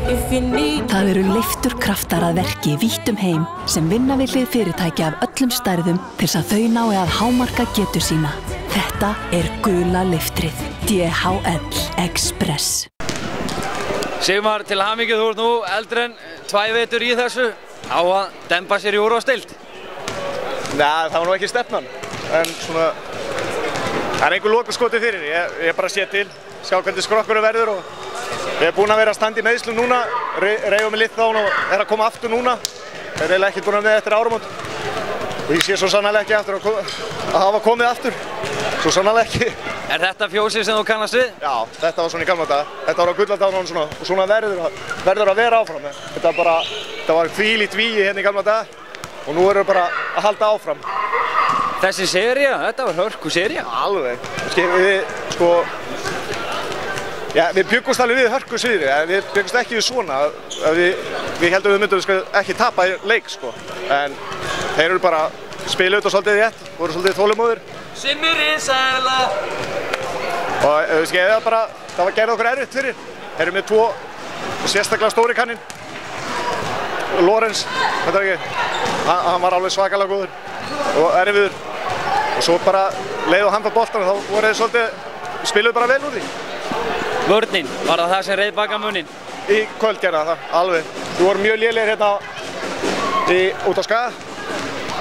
Það eru leifturkraftar að verki vítt heim sem vinna við hlið fyrirtækja af öllum stærðum til þess að þau nái að hámarka getu sína. Þetta er gula leiftrið. DHL Express. Sigmar, til hamingju, þú ert nú eldri en 2 vetur í þessu. Á að demba sér í úrvalsdeild? Nei, það var nú ekki stefnan. En svona, það er einhver lokaskoti fyrir. Ég bara sé til, sjá hvernig skrokkurinn verður og við erum búin að vera að standa í meiðslum núna, reifum við Lithán og er að koma aftur núna. Við erum eiginlega ekkert búin að með eftir áramót. Og ég sé svo sannarlega ekki aftur að hafa komið aftur. Svo sannarlega ekki. Er þetta fjósið sem þú kannast við? Já, þetta var svona í gamla daga. Þetta var á gulladaginn svona og svona verður að vera áfram. Þetta var þvílíkt vígi hérna í gamla daga og nú erum við bara að halda áfram. Þessi sería, þetta var hörku sería. Alveg. Já, við bjuggumst alveg við hörku sviðri, en við bjuggumst ekki við svona. Við heldum við myndum ekki tapa í leik, sko. En þeir eru bara spila út og svolítið rétt, voru svolítið þolinmóðir. Simmi rinsæla! Og það gerði okkur erfitt fyrir. Þeir eru með 2 sérstaklega stóri kanninn. Lorenz, þetta er ekki, hann var alveg svakalega góður og erfiður. Og svo bara leið og hann fær boltan og þá voru þeir svolítið, spiluðu bara vel úr því. Vörnin, var það sem reið baka muninn? Í kvöld gerði það, alveg. Við vorum mjög lélegir hérna út á Skaga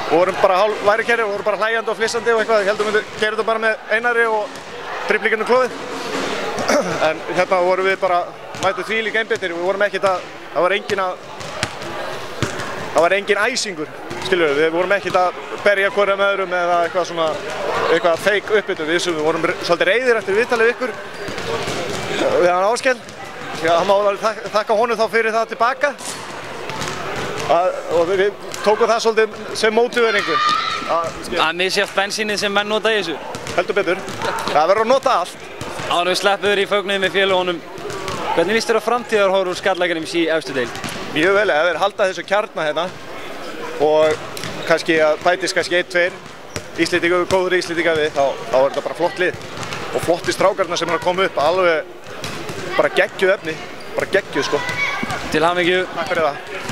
og vorum bara hálf værikerri og vorum bara hlægjandi og flissandi og eitthvað. Við heldum við gerðum þetta bara með Einari og driblinginu klóðið. En hérna vorum við bara mættu þvílík einbeittir. Við vorum ekkert að, það var engin æsingur, skilur við. Við vorum ekkert að berja hverja með öðrum eða eitthvað fake uppbyttu. Við vorum svolítið reiðir eftir viðtalið ykkur við hann Áskell. Hann má alveg þakka honum þá fyrir það tilbaka. Og við tókum það svolítið sem mótiveringu. Að misjafnt bensínið sem menn nota í þessu? Heldur betur. Það verður að nota allt. Áður við sleppuður í fögnuði með félagunum. Hvernig líst þér á framtíðarhorfur úr Skallagrims í efstu deild? Mjög vel, ef þeir halda þessu kjarna hérna og kannski að bætist kannski 1-2 góður Íslendinga við, þá er þetta bara flott lið. Og flotti strákarna sem er að koma upp, alveg bara geggjuð efni, bara geggjuð sko. Til hamingju. Takk fyrir það.